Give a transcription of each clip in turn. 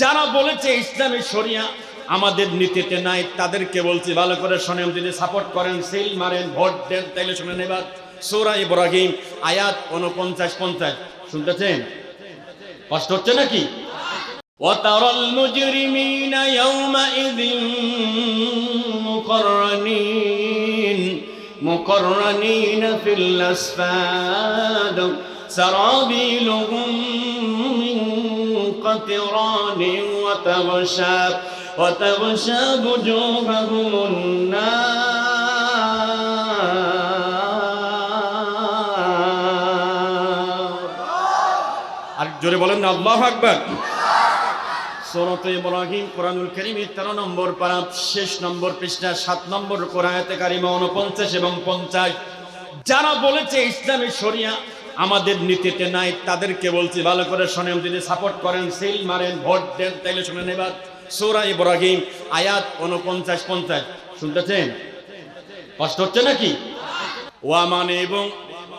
যারা বলেছে ইসলামী শরিয়া আমাদের নীতিতে নাই, তাদেরকে বলছি ভালো করে শোনেন, যদি সাপোর্ট করেন, সিল মারেন, ভোট দেন, তাইলে শুনেন এবার সূরা ইব্রাহিম আয়াত 49-50 শুনতেছেন? কষ্ট হচ্ছে নাকি? ওয়াতারাল মুজরিমিনা ইয়াওমাইযিন মুকাররানিন ফিল আসফাদ সারাবিলুহুম মিন কাতরানিন ওয়া তাগশা বুজুহাহুমুন নার। আর জোরে বলেন না আল্লাহু আকবার। সূরা ইব্রাহিম কোরআনুল কারীমের 13 নম্বর পারা, শেষ নম্বর পৃষ্ঠা, 7 নম্বর আয়াতে কারিমা 49 এবং 50। যারা বলেছে ইসলামী শরিয়া আমাদের নীতিতে নাই, তাদেরকে বলছি ভালো করে শোনেন, যদি সাপোর্ট করেন, সিল মারেন, ভোট দেন, তাইলে শুনেন এবার সূরা ইব্রাহিম আয়াত 49-50 শুনতেছেন? কষ্ট হচ্ছে নাকি? ওয়া মানে এবং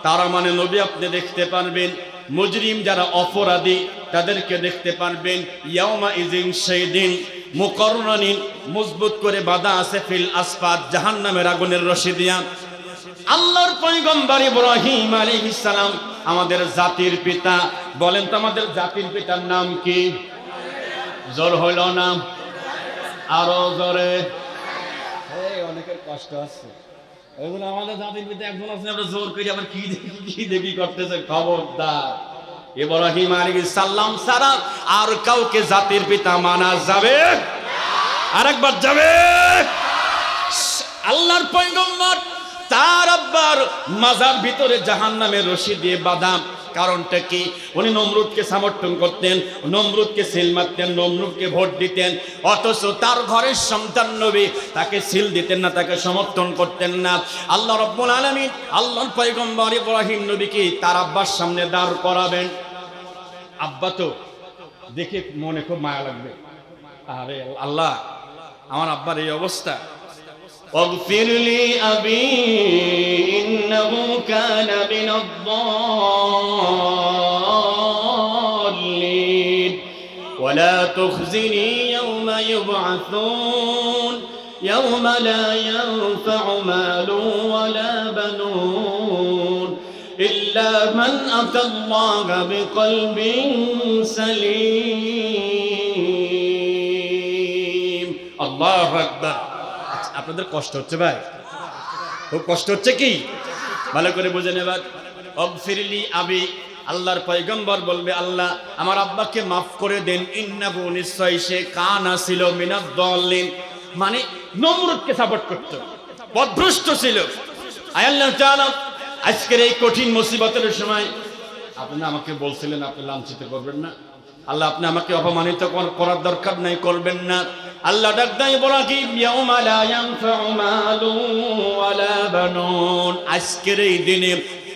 তারা মানে নবী আপনি দেখতে পারবেন, মুজরিম যারা অপরাধী তাদেরকে দেখতে পারবেন। ইয়াউমা ইযিন, সেই দিন, মুকাররানিন মজবুত করে বাঁধা আছে, ফিল আসফাদ জাহান্নামের আগুনের রশি দিয়া। আল্লাহর পয়গম্বর ইব্রাহিম আলাইহিস সালাম আমাদের জাতির পিতা, বলেন তো আমাদের জাতির পিতার নাম কি? জোর হইল না, আরো জোরে। এই অনেকের কষ্ট আছে, ওইগুলো আমাদের জাতির পিতা একজন আছে, আমরা জোর করি আবার কি দেখি করতেছে। খবরদার, ইব্রাহিম আলাইহিস সালাম ছাড়া আর কাউকে জাতির পিতা মানা যাবে? আরেকবার যাবে? আল্লাহর পয়গম্বর তার আব্বার মাজার ভিতরে জাহান্নামের রশি দিয়ে বাঁধা। কারণটা কি? উনি নমরুদকে সমর্থন করতেন, নমরুদকে সিল মারতেন, নমরুদকে ভোট দিতেন, অথচ তার ঘরের সন্তান নবী তাকে সিল দিতেন না, তাকে সমর্থন করতেন না। আল্লাহ রাব্বুল আলামিন আল্লাহর পয়গম্বর ইব্রাহিম নবীকে তার আব্বার সামনে দাঁড় করাবেন। আব্বা তো দেখে মনে খুব মায়া লাগবে, আরে আল্লাহ আমার আব্বার এই অবস্থা। واغفر لي أبي إنه كان من الضالين ولا تخزني يوم يبعثون يوم لا ينفع مال ولا بنون إلا من أتى الله بقلب سليم الله أكبر। আপনাদের কষ্ট হচ্ছে ভাই? খুব কষ্ট হচ্ছে কি? ভালো করে বুঝেন এবার। অগফিরলি আবি, আল্লাহর পয়গম্বর বলবে আল্লাহ আমার আব্বাকে মাফ করে দেন। ইন্নাহু, নিশ্চয় সে, কানা ছিল, মিনাদ দাল্লিন, মানে নমরুদকে সাপোর্ট করত, পথভ্রষ্ট ছিল। আয় আল্লাহ তাআলা, আজকের এই কঠিন মুসিবতের সময় আপনি আমাকে বলছিলেন আপনি লাঞ্ছিত করবেন না। আল্লাহ আপনি আমাকে অপমানিত করার দরকার নাই, করবেন না। আল্লাহ ডাক দেয় ইব্রাহিম, ইয়াউমা লা ইয়ানফাউ মালু ওয়ালা বানুন, আজকের এই দিনে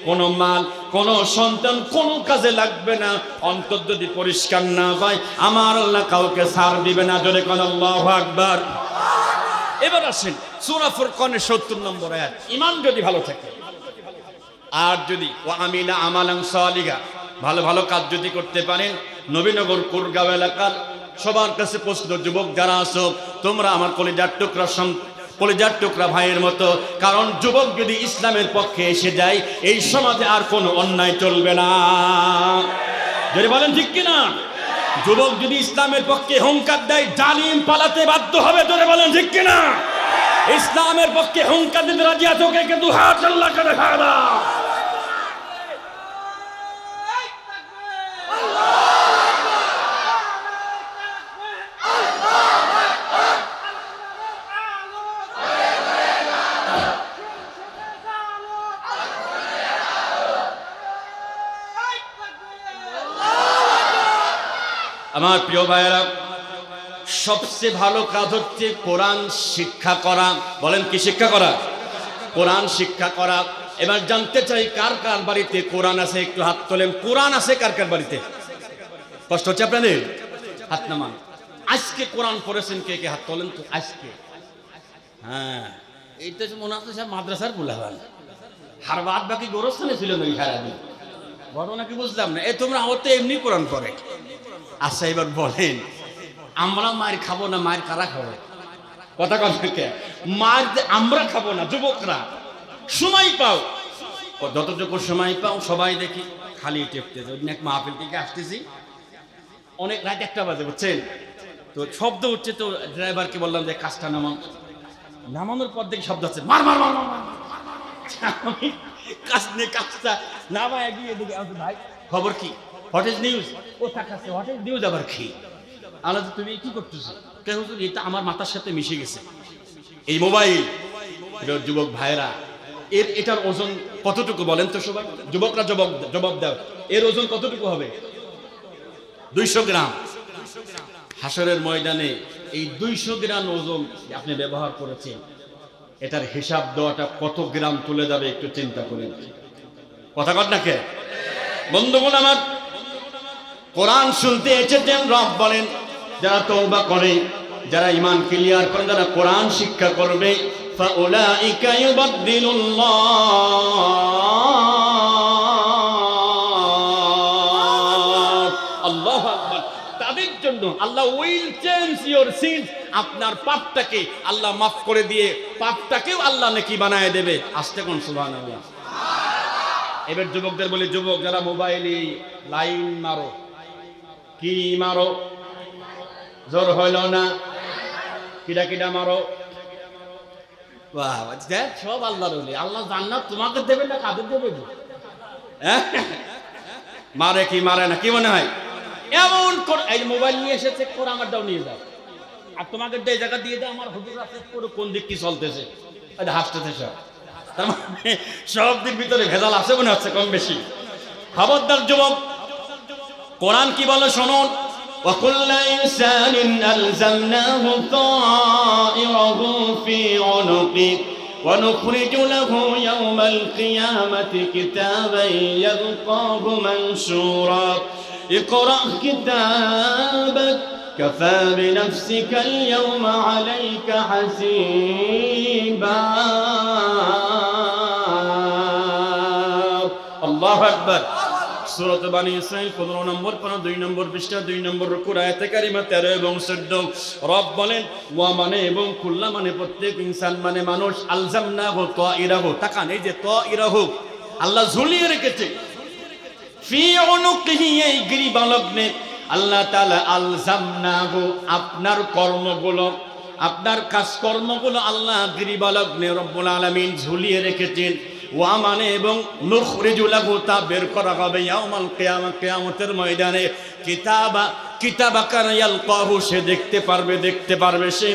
কোন মাল, কোন সন্তান কোন কাজে লাগবে না, অন্তর যদি পরিষ্কার না হয় আমার আল্লাহ কাউকে ছাড় দিবে না। জোরে কোন আল্লাহু আকবার। এবার আসেন সূরা ফুরকানের 70 নম্বর আয়াত। ঈমান যদি ভালো থাকে আর যদি ওয়া আমিলা আমালান সালিহা, ভালো ভালো কাজ যদি করতে পারেন। নবীনগর কুরগাঁও এলাকার সবার কাছে প্রশ্ন, যুবক যারা আছো তোমরা আমার কলিজার টুকরা ভাইয়ের মতো, কারণ যুবক যদি ইসলামের পক্ষে এসে যায় এই সমাজে আর কোনো অন্যায় চলবে না। যদি বলেন ঠিক কিনা? যুবক যদি ইসলামের পক্ষে হুঙ্কার দেয় জালিম পালাতে বাধ্য হবে। যদি বলেন ঠিক কিনা? ইসলামের পক্ষে হুঙ্কার দিতে রাজি আছো কে? কিন্তু হাত আল্লাহকে দেখা দাও। আমার প্রিয় ভাইয়েরা, সবচেয়ে ভালো কাজ হচ্ছে কোরআন শিক্ষা করা। বলেন কি শিক্ষা করা? কোরআন শিক্ষা করা। এবার জানতে চাই কার কার বাড়িতে কোরআন আছে? একটু হাত তোলেন। কোরআন আছে কার কার বাড়িতে? কষ্ট হচ্ছে আপনাদের? হাত নামান। আজকে কোরআন পড়েছেন কে কে? হাত তোলেন তো। আজকে, হ্যাঁ, এইটা মনে হচ্ছে সব মাদ্রাসার বুলাবান, হার বাদ বাকি গোরস্থানে ছিল না সারাদিন। ঘটনা কি বুঝলাম না। তোমরা আমার তো এমনি কোরআন পড়ে। আচ্ছা এবার বলেন আমরা মায়ের খাবো না, মায়ের কারা খাবো? কথা কথা মায়ের যে আমরা খাবো না, যুবকরা সময় পাও, যতটুকু সময় পাও সবাই দেখি খালি টেপতেছে। ওই এক মাহফিল থেকে আসতেছি, অনেক রাত 1টা বাজে, বুঝছেন তো, শব্দ হচ্ছে, তো ড্রাইভারকে বললাম যে কাজটা নামানোর পর দেখি শব্দ হচ্ছে মার মার মার মার মার। আমি কাজ নিয়ে কাজটা নামা এগিয়ে দিকে, ভাই খবর কি? What is news? ও তাকাচ্ছে, হোয়াট ইজ নিউজ আবার কি? আলাদা তুমি কি করতেছো? কে হুজুর, এটা আমার মাথার সাথে মিশে গেছে এই মোবাইল। যুবক ভাইরা, এটার ওজন কতটুকু বলেন তো সবাই? যুবকরা জবাব দাও, এর ওজন কতটুকু হবে? 200 গ্রাম। হাসরের ময়দানে এই 200 গ্রাম ওজন আপনি ব্যবহার করেছেন, এটার হিসাব দেওয়াটা কত গ্রাম তুলে যাবে একটু চিন্তা করেন। কথা কর না কে? বন্ধুগণ আমার, কোরআন শুনতে এসেছেন, রব বলেন যারা তওবা করে, যারা ঈমান ক্লিয়ার করে, যারা কোরআন শিক্ষা করবে, ফাউলাইকা ইউবাদদিলুল্লাহ, আল্লাহু আকবার, তাদের জন্য আল্লাহ উইল চেঞ্জ ইওর সিনস, আপনার পাপটাকে আল্লাহ মাফ করে দিয়ে পাপটাকেও আল্লাহ নেকি বানায় দেবে। আস্তে কোন সুবহানাল্লাহ। এবার যুবকদের বলি, যুবক যারা মোবাইলে লাইন মারো, কি মারো? জোর হইল না, কিডা কিডা মারো? সব আল্লাহর ওলি। আল্লাহ জান্নাত তোমাকে দেবে না কাদের দেবে? মারে কি মারে না, কি মনে হয়? এমন এই মোবাইল নিয়ে এসেছে, করে আমারটাও নিয়ে যাও, আর তোমাকে এই জায়গা দিয়ে দাও, আমার হুজুর আছে পুরো কোন দিক কি চলতেছে, হাসতেছে সব। তার মানে সব দিক ভিতরে ভেজাল আছে মনে হচ্ছে কম বেশি। খবরদার যুবক, কোরআন কি বলে শুনুন। وَكُلَّ إِنسَانٍ أَلْزَمْنَاهُ طَائِرَهُ فِي عُنُقِهِ وَنُخْرِجُ لَهُ يَوْمَ الْقِيَامَةِ كِتَابًا يَلْقَاهُ مَنشُورًا اقْرَأْ كِتَابَكَ كَفَى بِنَفْسِكَ الْيَوْمَ عَلَيْكَ حَسِيبًا। আল্লাহু আকবার। সূরা বানী ইসরাঈল 15 নম্বর পারা 2 নম্বর পৃষ্ঠা 2 নম্বর রুকু আয়াতে কারিমা 13 এবং 14। রব বলেন ওয়া মানে এবং কুল্লা মানে প্রত্যেক ইনসান মানে মানুষ, আলজামনাহু তাইরাহু, তাকান এই যে তাইরাহু আল্লাহ ঝুলিয়ে রেখেছে, ফি উনুকিহি এই গ্রীবালগ্নে আল্লাহ তাআলা আলজামনাহু আপনার কর্মগুলো, আপনার কাজকর্মগুলো আল্লাহ গ্রীবালগ্নে রব্বুল আলামিন ঝুলিয়ে রেখেছেন। ওয়া মানে এবং নুখরিজু লাহু, তা বের করা হবে ইয়াউমাল কিয়ামা, কিয়ামতের ময়দানে, কিতাবাকান ইয়ালকাহু, সে দেখতে পারবে সে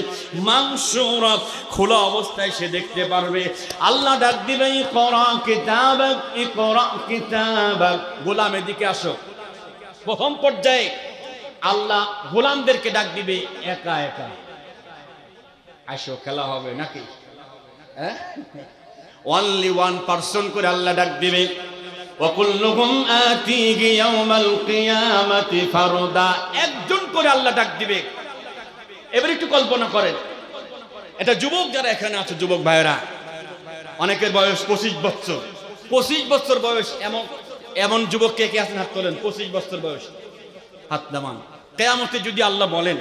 মানসুরা, খোলা অবস্থায় সে দেখতে পারবে। আল্লাহ ডাক দিবে ইকরা কিতাবাক, গোলাম এদিকে আসো। প্রথম পর্যায়ে আল্লাহ গোলামদেরকে ডাক দিবে একা একা, আসো খেলা হবে নাকি? হ্যাঁ, only one person করে আল্লাহ ডাক দিবে। ওয়াকুল্লুহুম আতিহি ইয়াউমাল কিয়ামাতি ফারদা, একজন করে আল্লাহ ডাক দিবে। এবার একটু কল্পনা করেন, এটা যুবক যারা এখানে আছে, যুবক ভাইরা, অনেকের বয়স 25 বছর, 25 বছর বয়স, এমন যুবক কে কে আছেন? হাত তোলেন। 25 বছর বয়স, হাত নামান। কিয়ামতে যদি আল্লাহ বলেন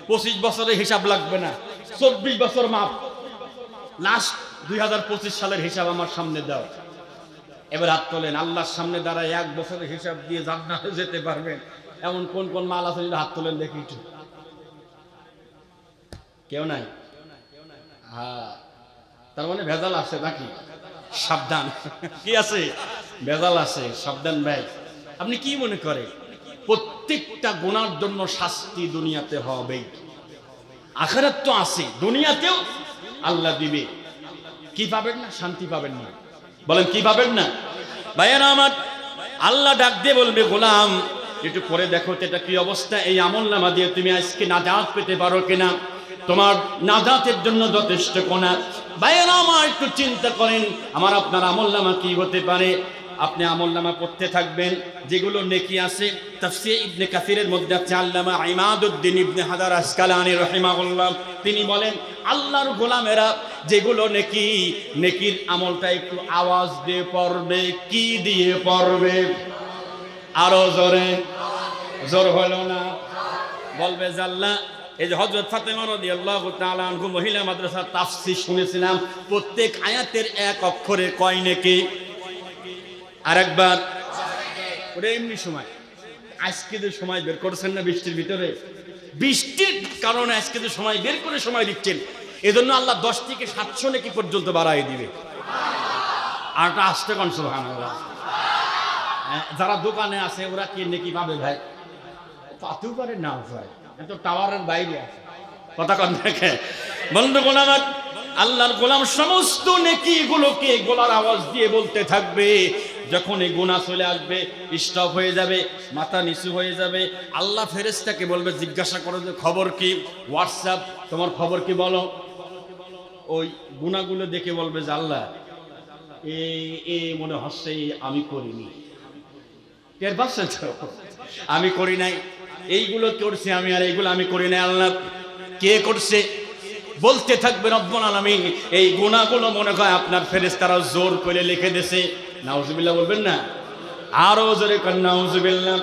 25 বছরের হিসাব লাগবে না, 24 বছর মাপ, লাস্ট 2025 সালের হিসাব আমার সামনে দাও। এবার হাত তোলেন। আল্লাহর সামনে দাঁড়ায় 1 বছরের হিসাব দিয়ে জান্নাতে যেতে পারবেন এমন কোন কোন মাল আছে? যদি হাত তোলেন দেখি একটু। কেউ নাই? হ্যাঁ, তার মানে ভেজাল আছে নাকি? সাবধান। কি আছে? ভেজাল আছে, সাবধান ভাই। আপনি কি মনে করেন প্রত্যেকটা গুনার জন্য শাস্তি দুনিয়াতে হবেই? আখিরাত তো আছে, দুনিয়াতেও আল্লাহ দিবে। কি পাবেন না? শান্তি পাবেন না। বলেন কি পাবেন না? ভাইয়েরা আমার, আল্লাহ ডাক দিয়ে বলবে গোলাম একটু পরে দেখো তো এটা কি অবস্থা, এই আমলনামা দিয়ে তুমি আজকে নাজাত পেতে পারো কিনা, তোমার নাজাতের জন্য যথেষ্ট কোনা। ভাইয়েরা আমার, একটু চিন্তা করেন আমার আপনার আমলনামা কি হতে পারে। আপনি আমলনামা পড়তে থাকবেন, যেগুলো নেকি আছে। তাফসীর ইবনে কাসিরের মধ্যে আছে, আল্লামা ইমাদউদ্দিন ইবনে হাজার আসকালানী রাহিমাহুল্লাহ তিনি বলেন আল্লাহর গোলামেরা যেগুলো নেকির আমলটা একটু আওয়াজ দিয়ে পড়বে। কি দিয়ে পড়বে? আরো জোরে, জোর হলো না, বলবে যে আল্লাহ, এই যে হযরত ফাতেমা রাদিয়াল্লাহু তাআলা আনহা মহিলা মাদ্রাসার তাফসীর শুনেছিলাম, প্রত্যেক আয়াতের এক অক্ষরে কয় নেকি? আরেকবার ওরে এমনি সময় আজকে যে সময় বের করছেন না বৃষ্টির ভিতরে, বৃষ্টির কারণে আজকে যে সময় বের করে সময় দিচ্ছেন, এজন্য আল্লাহ 10 থেকে 700 নেকি পর্যন্ত বাড়াই দিবে। আর এটা আসতে কোন সুবহানাল্লাহ। যারা দোকানে আছে ওরা কি নেকি পাবে ভাই? পাতেও পারে না ভাই, এত টাওয়ারের বাইরে আছে। কথা কন দেখে বন্ধুগণ আমার, আল্লাহর গোলাম সমস্ত নেকি গুলোকে গলার আওয়াজ দিয়ে বলতে থাকবে। যখন এই গুনাহ চলে আসবে, স্টপ হয়ে যাবে, মাথা নিচু হয়ে যাবে, আল্লাহ ফেরেশতাকে বলবে, জিজ্ঞাসা করো যে খবর কি, হোয়াটসঅ্যাপ তোমার খবর কি বলো। ওই গুনাহগুলো দেখে বলবে যে আল্লাহ এ মনে হচ্ছে আমি করিনি, টের পাচ্ছেন তো? আমি করি নাই, এইগুলো করছি আমি, আর এইগুলো আমি করি নাই। আল্লাহ কে করছে? বলতে থাকবে রব্বুল আলামিন। এই গুনাহগুলো মনে হয় আপনার ফেরেশতারা জোর করে লিখে দিয়েছে। নাউজুবিল্লাহ বলবেন না? আরো জোরে কর নাউজুবিল্লাহ।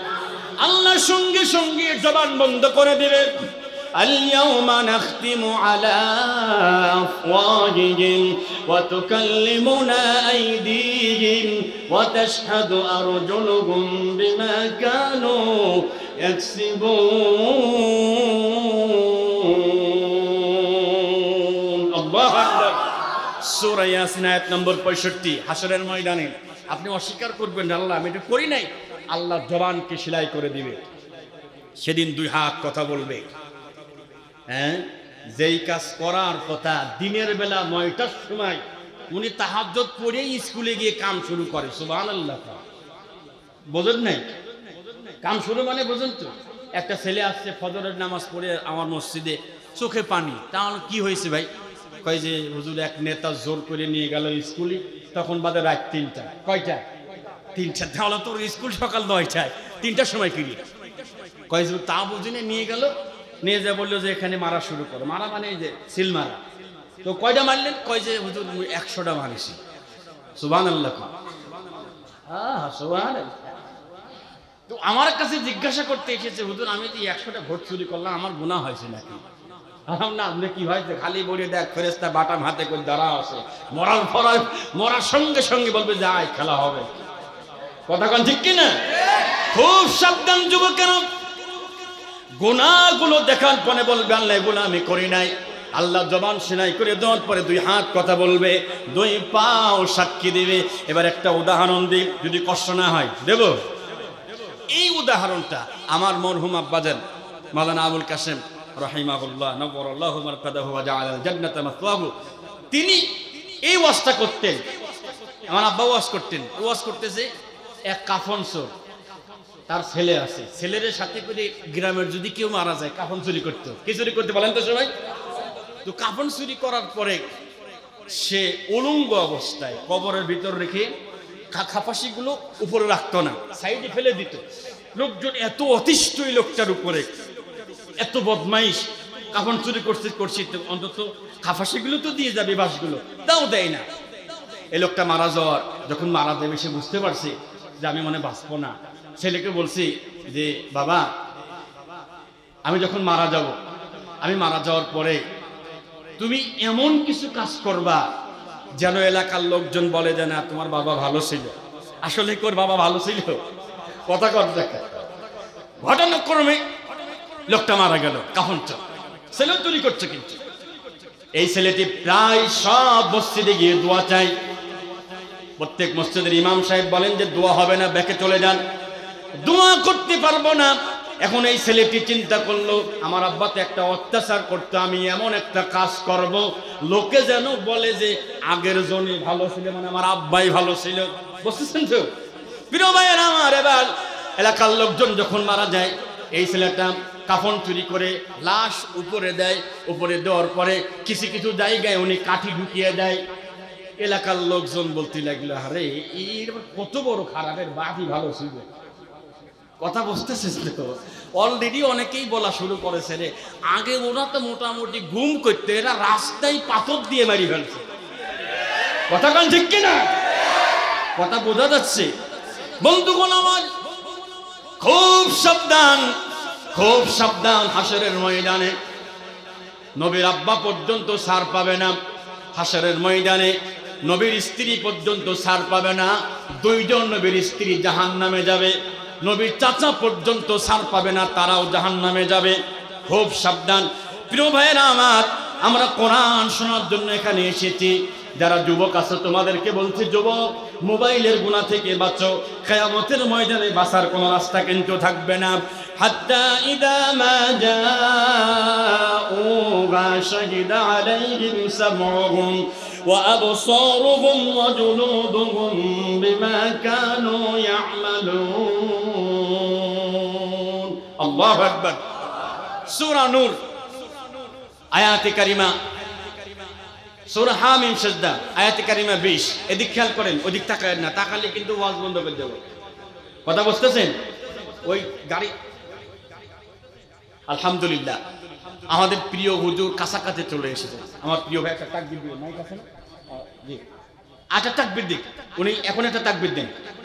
আল্লাহ সঙ্গে সঙ্গে জবান বন্ধ করে দিবে। আল-ইয়াওমা নাখতিমু আলা আফওয়াহিহিম ওয়া তুকাল্লিমুনা আইদিহিম ওয়া তাশহাদু আরজুলুহুম বিমা কানু ইয়াকসিবুন। আল্লাহু আকবার। সূরা ইয়াসিন আয়াত নম্বর 65। হাসরের ময়দানে আপনি অস্বীকার করবেন, আল্লাহ আমি এটা করি নাই, আল্লাহ জবানকে সেলাই করে দিবে। সেদিন দুই হাত কথা বলবে। হ্যাঁ, যেই কাজ করার কথা দিনের বেলা 9টার সময় উনি তাহাজ্জুদ পড়েই স্কুলে গিয়ে কাম শুরু করে। সুবহানাল্লাহ। বোঝেন নাই? কাম শুরু মানে বোঝেন তো? একটা ছেলে আসছে ফজরের নামাজ পড়ে আমার মসজিদে, চোখে পানি। তাহলে কি হয়েছে ভাই? কয় যে হুজুর এক নেতা জোর করে নিয়ে গেল স্কুলে, তখন বাদে রাত 3টা। কয়টা? 3টা। তাহলে তোর স্কুল সকাল 9টায়, 3টার সময় কি? কয় যে তা বুঝিনে নিয়ে গেল, নিয়ে যা বললো যে এখানে মারা শুরু করো। মারা মানে এই যে সিল মারা। তো কয়টা মারলেন? কয় যে হুজুর 100টা মারিছি। সুবহানাল্লাহ। সুবহানাল্লাহ। তো আমার কাছে জিজ্ঞাসা করতে এসেছে, হুজুর আমি যে 100টা ভোট চুরি করলাম, আমার গুনাহ হয়েছে নাকি? না, আপনি কি হয়েছে? খালি বলে দেখ ফেরেশতা বাটাম হাতে করে দাঁড়া আছে, মরার সঙ্গে সঙ্গে বলবে যাই খেলা হবে। কথা কোন ঠিক কিনা? খুব সাবধান যুবকেরা, গুনাহগুলো দেখার পরে বলবে আল্লাহ এগুলো আমি করি নাই। আল্লাহ জবান সেলাই করে দেওয়ার পরে দুই হাত কথা বলবে, দুই পাও সাক্ষী দিবে। এবার একটা উদাহরণ দিই, যদি কষ্ট না হয় দেব। এই উদাহরণটা আমার মরহুম আব্বাজান মাওলানা আবুল কাসেম রাহিমাহুল্লাহ নওয়ারাল্লাহু মারকাদাহু ওয়া জাআলাল জান্নাতা মাসওয়াহু, তিনি এই ওয়াজটা করতেন। আমার আব্বা ওয়াজ করতেন। ওয়াজ করতেছে, এক কাফন চোর, তার ছেলে আছে, ছেলের সাথে করে গ্রামের যদি কেউ মারা যায় কাফন চুরি করতো। কি চুরি করতে বলেন তো সবাই? তো কাফন চুরি করার পরে সে উলঙ্গ অবস্থায় কবরের ভিতর রেখে খাপাসিগুলো উপরে রাখতো না, সাইডে ফেলে দিত। লোকজন এত অতিষ্ঠ এই লোকটার উপরে, এত বদমাইশ, কাফন চুরি করছি অন্তত খাপাসিগুলো তো দিয়ে যাবে, বাসগুলো তাও দেয় না। এই লোকটা মারা যাওয়ার, যখন মারা যাবে সে বুঝতে পারছে যে আমি মনে বাঁচবো না। ছেলেকে বলছি যে বাবা, আমি যখন মারা যাব, আমি মারা যাওয়ার পরে তুমি এমন কিছু কাজ করবা যেন এলাকার লোকজন বলে যে না তোমার বাবা ভালো ছিল। আসলে তোর বাবা ভালো ছিল? কথা কর দেখা। ঘটনাক্রমে লোকটা মারা গেল, কাফন চোর, ছেলে চুরি করছে। কিন্তু এই ছেলেটি প্রায় সব মসজিদে গিয়ে দোয়া চাই। প্রত্যেক মসজিদের ইমাম সাহেব বলেন যে দোয়া হবে না, ব্যাকে চলে যান, দোয়া করতে পারবো না। এখন এই ছেলেটি চিন্তা করলো আমার আব্বাতে একটা অত্যাচার করতো, আমি এমন একটা কাজ করব লোকে যেন বলে যে আগের জনই ভালো ছিল, মানে আমার আব্বাই ভালো ছিল। বুঝতেছেন তো প্রিয় ভাইয়েরা আমার? এবার এলাকার লোকজন যখন মারা যায়, এই ছেলেটা কাফন চুরি করে লাশ উপরে দেয়। উপরে দেওয়ার পরে কিছু কিছু জায়গায় উনি কাঠি ঢুকিয়ে দেয়। এলাকার লোকজন বলতে লাগলো, আরে এর কত বড় খারাপের বাপই ভালো ছিল। কথা বুঝতেছিস তো? অলরেডি অনেকেই বলা শুরু করেছে রে, আগে ওরা তো মোটামুটি গুম করতে, এরা রাস্তায় পাথর দিয়ে মারি ফেলছে। কথা কান ঠিক কিনা? কথা বোঝা যাচ্ছে? বন্ধুগণ আমার, খুব সাবধান, খুব সাবধান, হাসরের ময়দানে নবীর আব্বা পর্যন্ত ছাড় পাবে না, হাসরের ময়দানে নবীর স্ত্রী পর্যন্ত ছাড় পাবে না। দুইজন নবীর স্ত্রী জাহান্নামে যাবে, নবীর চাচা পর্যন্ত ছাড় পাবে না, তারাও জাহান্নামে যাবে। খুব সাবধান প্রিয় ভাইয়েরা আমার, আমরা কোরআন শোনার জন্য এখানে এসেছি। যারা যুবক আছে তোমাদেরকে বলছি, যুবক মোবাইলের গুনাহ থেকে বাঁচো, কিয়ামতের ময়দানে বাঁচার কোনো রাস্তা কিন্তু থাকবে না। হাত্তা ইদা মা জাউহা শাহিদা আলাইহিম সামউহুম ওয়া আবসারুহুম ওয়া জুলুদুহুম বিমা কানু ইয়ামালুন। আল্লাহু আকবার। সূরা নূর আয়াতে কারিমা, সূরা হামিম সাজদা আয়াতে কারিমা 20। এদিক খেয়াল করেন, ওদিক তাকায়েন না, তাকালে কিন্তু ওয়াজ বন্ধ করে দেব। কথা বুঝতেছেন? ওই গাড়ি আলহামদুলিল্লাহ আমাদের প্রিয় হুজুর কাছাকাছি চলে এসেছে। আমার প্রিয় ভাই একটা তাকবীর দিবেন, মাইক আছে না? জি, আটা তাকবীর দিক, উনি এখন একটা তাকবীর দেন।